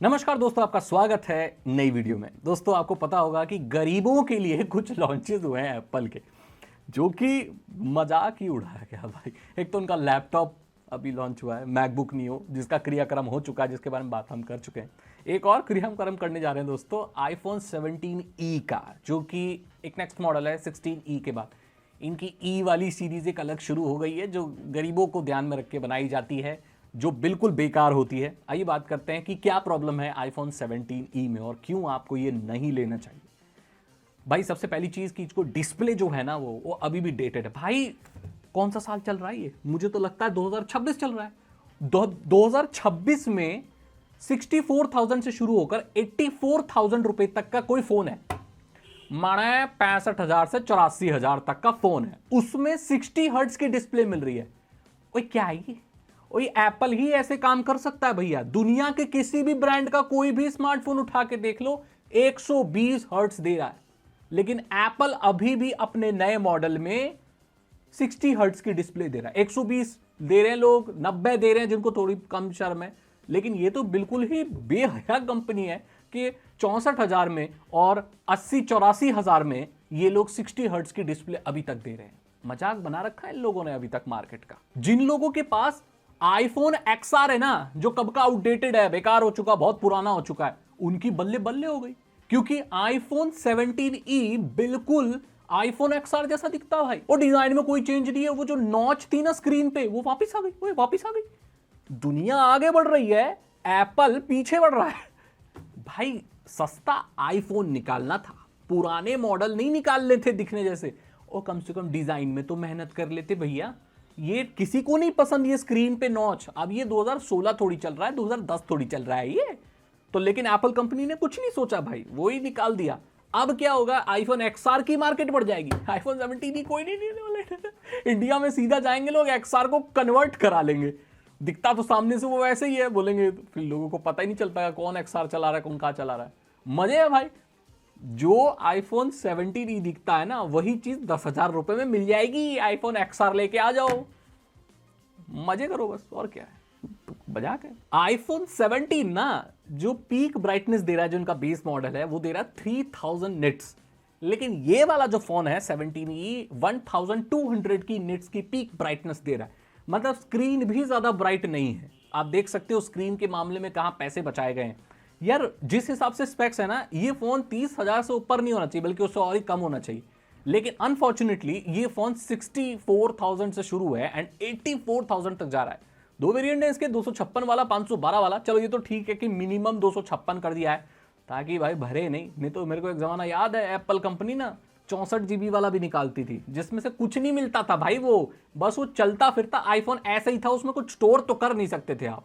नमस्कार दोस्तों, आपका स्वागत है नई वीडियो में। दोस्तों, आपको पता होगा कि गरीबों के लिए कुछ लॉन्चेस हुए हैं एप्पल के, जो कि मजाक ही उड़ाया गया भाई। एक तो उनका लैपटॉप अभी लॉन्च हुआ है, मैकबुक नियो, जिसका क्रियाक्रम हो चुका है, जिसके बारे में बात हम कर चुके हैं। एक और क्रियाक्रम करने जा रहे हैं दोस्तों, आईफोन 17E का, जो कि एक नेक्स्ट मॉडल है 16E के बाद। इनकी ई वाली सीरीज एक अलग शुरू हो गई है, जो गरीबों को ध्यान में रख के बनाई जाती है, जो बिल्कुल बेकार होती है। आइए बात करते हैं कि क्या प्रॉब्लम है आईफोन 17E में और क्यों आपको ये नहीं लेना चाहिए। भाई, सबसे पहली चीज कि इसको डिस्प्ले जो है ना, वो अभी भी डेटेड है। भाई, कौन सा साल चल रहा है ये? मुझे तो लगता है 2026 चल रहा है। 2026 में 64,000 से शुरू होकर 84,000 रुपए तक का कोई फोन है। माने 65,000 से 84,000 तक का फोन है, उसमें 60 हर्ट्ज की डिस्प्ले मिल रही है। ओए क्या है ये? ओए, एप्पल ही ऐसे काम कर सकता है भैया। दुनिया के किसी भी ब्रांड का कोई भी स्मार्टफोन उठा के देख लो, 120 हर्ट्ज दे रहा है, लेकिन एप्पल अभी भी अपने नए मॉडल में 60 हर्ट्ज की डिस्प्ले दे रहा है। 120 दे रहे हैं लोग, 90 दे रहे हैं जिनको थोड़ी कम शर्म है, लेकिन ये तो बिल्कुल ही बेहया कंपनी है कि 64,000 में और 80-84,000 में ये लोग 60 हर्ट्ज की डिस्प्ले अभी तक दे रहे हैं। मजाक बना रखा है इन लोगों ने अभी तक मार्केट का। जिन लोगों के पास आईफोन XR है ना, जो कब का आउटडेटेड है, बेकार हो चुका, बहुत पुराना हो चुका है, उनकी बल्ले बल्ले हो गई, क्योंकि आईफोन 17E बिल्कुल आईफोन XR जैसा दिखता है भाई। वो डिजाइन में कोई चेंज नहीं है, वो जो नॉच थी ना स्क्रीन पे, वो वापस आ गई, वो वापस आ गई। दुनिया आगे बढ़ रही है, एप्पल पीछे बढ़ रहा है। भाई, सस्ता आईफोन निकालना था, पुराने मॉडल नहीं निकालने थे दिखने जैसे, और कम से कम डिजाइन में तो मेहनत कर लेते भैया। ये किसी को नहीं पसंद, ये स्क्रीन पे नॉच। अब ये 2016 थोड़ी चल रहा है, 2010 थोड़ी चल रहा है ये तो, लेकिन एप्पल कंपनी ने कुछ नहीं सोचा भाई, वो ही निकाल दिया। अब क्या होगा, आईफोन XR की मार्केट बढ़ जाएगी। आईफोन 17 कोई नहीं लेने वाला। इंडिया में सीधा जाएंगे लोग, XR को कन्वर्ट करा लेंगे। दिखता तो सामने से वो वैसे ही है, बोलेंगे, फिर लोगों को पता ही नहीं चल पाएगा कौन XR चला रहा है, कौन कहाँ चला रहा है। मजे है भाई। जो आईफोन 17E दिखता है ना, वही चीज 10,000 रुपए में मिल जाएगी। आईफोन XR लेके आ जाओ, मजे करो बस, और क्या है, मजाक है। आईफोन 17 ना, जो पीक ब्राइटनेस दे रहा है, जो उनका बेस मॉडल है, वो दे रहा है 3000 निट्स, लेकिन ये वाला जो फोन है 17E 1200 की निट्स की पीक ब्राइटनेस दे रहा है। मतलब स्क्रीन भी ज्यादा ब्राइट नहीं है। आप देख सकते हो स्क्रीन के मामले में कहां पैसे बचाए गए हैं यार। जिस हिसाब से स्पेक्स है ना, ये फोन 30,000 से ऊपर नहीं होना चाहिए, बल्कि उससे और ही कम होना चाहिए, लेकिन अनफॉर्चुनेटली ये फोन 64,000 से शुरू है एंड 84,000 तक जा रहा है। दो वेरिएंट है इसके, 256 वाला, 512 वाला। चलो ये तो ठीक है कि मिनिमम 256 कर दिया है, ताकि भाई भरे नहीं तो मेरे को एक जमाना याद है, एप्पल कंपनी ना 64 GB वाला भी निकालती थी, जिसमें से कुछ नहीं मिलता था भाई। वो बस वो चलता फिरता आईफोन ऐसा ही था, उसमें कुछ स्टोर तो कर नहीं सकते थे आप।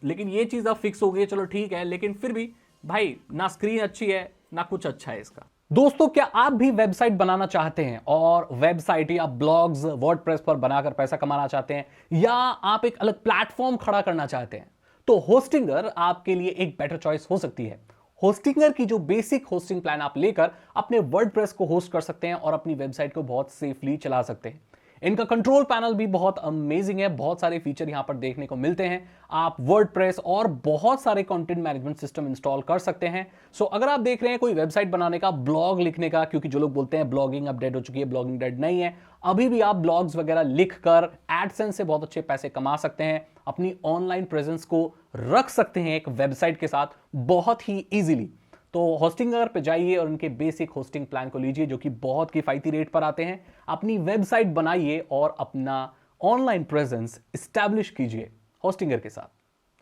लेकिन ये चीज अब फिक्स हो गई है, चलो ठीक है, लेकिन फिर भी भाई, ना स्क्रीन अच्छी है ना कुछ अच्छा है इसका। दोस्तों, क्या आप भी वेबसाइट बनाना चाहते हैं और वेबसाइट या ब्लॉग्स वर्डप्रेस पर बनाकर पैसा कमाना चाहते हैं, या आप एक अलग प्लेटफॉर्म खड़ा करना चाहते हैं, तो होस्टिंगर आपके लिए एक बेटर चॉइस हो सकती है। होस्टिंगर की जो बेसिक होस्टिंग प्लान आप लेकर अपने वर्डप्रेस को होस्ट कर सकते हैं और अपनी वेबसाइट को बहुत सेफली चला सकते हैं। इनका कंट्रोल पैनल भी बहुत अमेजिंग है, बहुत सारे फीचर यहां पर देखने को मिलते हैं। आप वर्डप्रेस और बहुत सारे कंटेंट मैनेजमेंट सिस्टम इंस्टॉल कर सकते हैं। सो अगर आप देख रहे हैं कोई वेबसाइट बनाने का, ब्लॉग लिखने का, क्योंकि जो लोग बोलते हैं ब्लॉगिंग अब डेड हो चुकी है, ब्लॉगिंग डेड नहीं है, अभी भी आप ब्लॉग्स वगैरह लिखकर एडसेंस से बहुत अच्छे पैसे कमा सकते हैं, अपनी ऑनलाइन प्रेजेंस को रख सकते हैं एक वेबसाइट के साथ बहुत ही इजीली। तो होस्टिंगर पे जाइए और उनके बेसिक होस्टिंग प्लान को लीजिए, जो कि बहुत किफायती रेट पर आते हैं। अपनी वेबसाइट बनाइए और अपना ऑनलाइन प्रेजेंस एस्टैब्लिश कीजिए होस्टिंगर के साथ,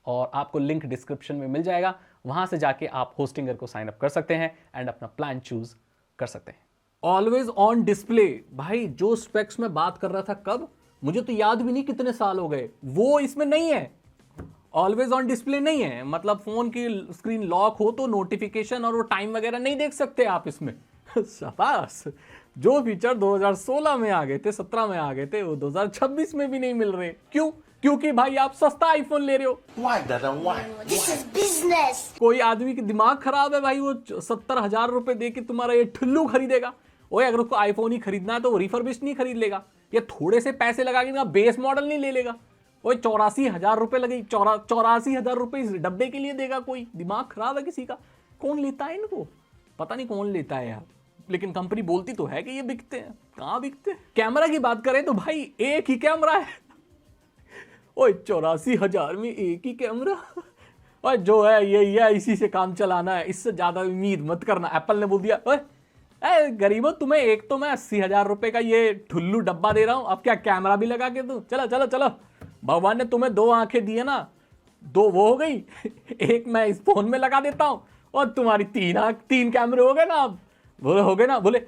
और आपको लिंक डिस्क्रिप्शन में मिल जाएगा। वहां से जाके आप होस्टिंगर को साइन अप कर सकते हैं एंड अपना प्लान चूज कर सकते हैं। ऑलवेज ऑन डिस्प्ले, भाई जो स्पेक्स में बात कर रहा था, कब, मुझे तो याद भी नहीं कितने साल हो गए, वो इसमें नहीं है। ऑलवेज ऑन डिस्प्ले नहीं है, मतलब फोन की स्क्रीन लॉक हो तो नोटिफिकेशन और वो टाइम वगैरह नहीं देख सकते आप इसमें। शाबाश। जो फीचर 2016 में आ गए थे, 17 में आ गए थे, वो 2026 में भी नहीं मिल रहे। क्यों? क्योंकि भाई आप सस्ता आईफोन ले रहे हो। Why, Dada? Why? This is business. कोई आदमी की दिमाग खराब है भाई, वो 70,000 रुपए दे के तुम्हारा ये ठुल्लू खरीदेगा। ओए, अगर उसको आईफोन ही खरीदना है तो वो रिफर्बिश्ड नहीं खरीद लेगा, या थोड़े से पैसे लगा के बेस मॉडल नहीं ले लेगा। ओए 84,000 रुपए लगे, 84,000 रुपए इस डब्बे के लिए देगा कोई? दिमाग खराब है किसी का? कौन लेता है इनको? पता नहीं कौन लेता है यार, लेकिन कंपनी बोलती तो है कि ये बिकते हैं। कहाँ बिकते हैं? कैमरा की बात करें तो भाई एक ही कैमरा है। ओए 84,000 में एक ही कैमरा, और जो है यही है, इसी से काम चलाना है, इससे ज्यादा उम्मीद मत करना। एप्पल ने बोल दिया ओए गरीबो, तुम्हें एक तो मैं 80,000 रुपए का ये ठुल्लू डब्बा दे रहा हूं, अब क्या कैमरा भी लगा के दूं? चलो चलो चलो, भगवान ने तुम्हें 2 आंखें दी है ना, 2 वो हो गई, एक मैं इस फोन में लगा देता हूं, और तुम्हारी 3 कैमरे हो गए ना। अब बोले हो गए ना? बोले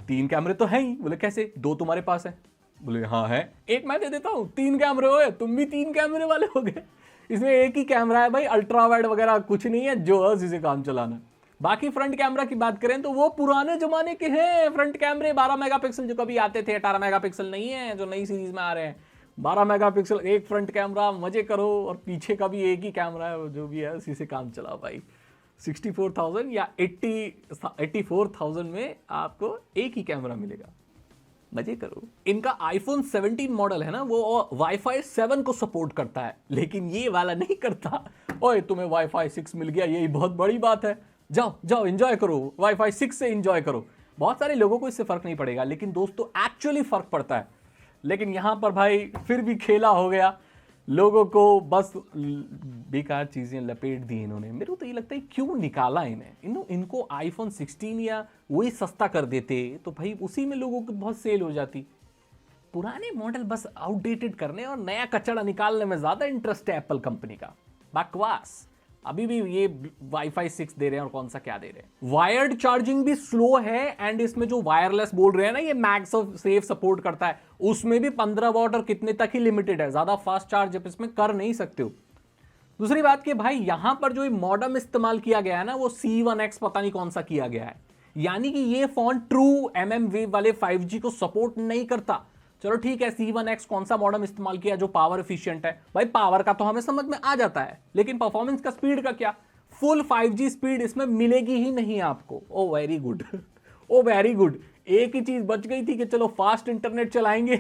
3 कैमरे तो है ही। बोले कैसे? 2 तुम्हारे पास है? बोले हाँ है। एक मैं दे देता हूँ, 3 कैमरे हो गए, तुम भी 3 कैमरे वाले हो गए। इसमें एक ही कैमरा है भाई, अल्ट्रा वाइड वगैरह कुछ नहीं है, जो है इसे काम चलाना। बाकी फ्रंट कैमरा की बात करें तो वो पुराने जमाने के हैं फ्रंट कैमरे, 12 मेगापिक्सल जो कभी आते थे, 18 मेगापिक्सल नहीं है जो नई सीरीज में आ रहे हैं। 12 मेगापिक्सल एक फ्रंट कैमरा, मजे करो, और पीछे का भी एक ही कैमरा है, जो भी है उसी से काम चलाओ भाई। 64,000 या 84,000 में आपको एक ही कैमरा मिलेगा, मजे करो। इनका आईफोन 17 मॉडल है ना, वो वाईफाई 7 को सपोर्ट करता है, लेकिन ये वाला नहीं करता। ओए तुम्हें वाईफाई 6 मिल गया, यही बहुत बड़ी बात है, जाओ जाओ एंजॉय करो, वाईफाई 6 से एंजॉय करो। बहुत सारे लोगों को इससे फर्क नहीं पड़ेगा, लेकिन दोस्तों एक्चुअली फर्क पड़ता है। लेकिन यहां पर भाई फिर भी खेला हो गया, लोगों को बस बेकार चीजें लपेट दी इन्होंने। मेरे को तो ये लगता है क्यों निकाला इन्हें, इनको आईफोन 16 या वही सस्ता कर देते तो भाई उसी में लोगों की बहुत सेल हो जाती। पुराने मॉडल बस आउटडेटेड करने और नया कचरा निकालने में ज्यादा इंटरेस्ट है एप्पल कंपनी का। बकवास। अभी भी ये वाईफाई 6 दे रहे हैं और कौन सा क्या दे रहे हैं। वायर्ड चार्जिंग भी स्लो है, एंड इसमें जो वायरलेस बोल रहे हैं ना, ये मैक्स ऑफ सेफ सपोर्ट करता है, उसमें भी 15 वॉट और कितने तक ही लिमिटेड है, ज्यादा फास्ट चार्ज आप इसमें कर नहीं सकते हो। दूसरी बात कि भाई यहां पर जो मॉडेम इस्तेमाल किया गया है ना, वो C1X पता नहीं कौन सा किया गया है, यानी कि ये फोन ट्रू MM वेव वाले 5G को सपोर्ट नहीं करता। चलो ठीक है, C1X कौन सा मॉडेम इस्तेमाल किया जो पावर एफिशिएंट है, भाई पावर का तो हमें समझ में आ जाता है, लेकिन परफॉर्मेंस का, स्पीड का क्या? फुल 5G स्पीड इसमें मिलेगी ही नहीं आपको। ओ वेरी गुड, ओ वेरी गुड। एक ही चीज बच गई थी कि चलो फास्ट इंटरनेट चलाएंगे,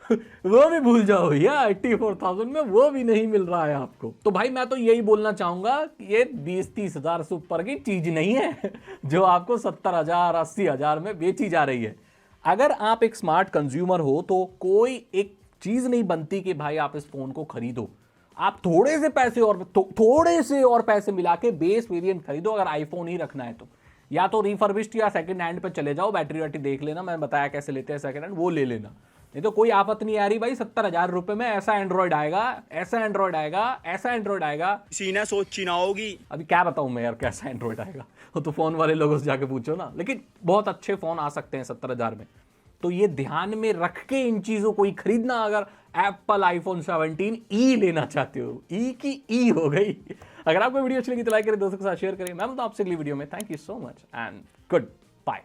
वो भी भूल जाओ भैया, 84,000 में वो भी नहीं मिल रहा है आपको। तो भाई मैं तो यही बोलना चाहूंगा कि ये 20-30 हजार से ऊपर की चीज नहीं है जो आपको 70,000 80,000 में बेची जा रही है। अगर आप एक स्मार्ट कंज्यूमर हो तो कोई एक चीज नहीं बनती कि भाई आप इस फोन को खरीदो। आप थोड़े से और पैसे मिला के बेस वेरिएंट खरीदो, अगर आईफोन ही रखना है तो। या तो रिफर्बिश्ड या सेकंड हैंड पे चले जाओ, बैटरी वैटरी देख लेना, मैंने बताया कैसे लेते हैं सेकंड हैंड, वो ले लेना। नहीं तो कोई आफत नहीं आ रही भाई, 70,000 रुपए में ऐसा एंड्रॉइड आएगा, ऐसा एंड्रॉइड आएगा, ऐसा एंड्रॉइड आएगा, सीना सोची ना होगी। अभी क्या बताऊं मैं यार कैसा एंड्रॉइड आएगा, वो तो फोन वाले लोगों से जाके पूछो ना। लेकिन बहुत अच्छे फोन आ सकते हैं 70,000 में, तो ये ध्यान में रख के इन चीजों को ही खरीदना। अगर एप्पल आईफोन 17 लेना चाहते हो, ई की ई हो गई। अगर आपको वीडियो अच्छी लगी तो लाइक करें, दोस्तों के साथ शेयर करें। मैं बताऊं आपसे अगली वीडियो में। Thank you so much and good bye.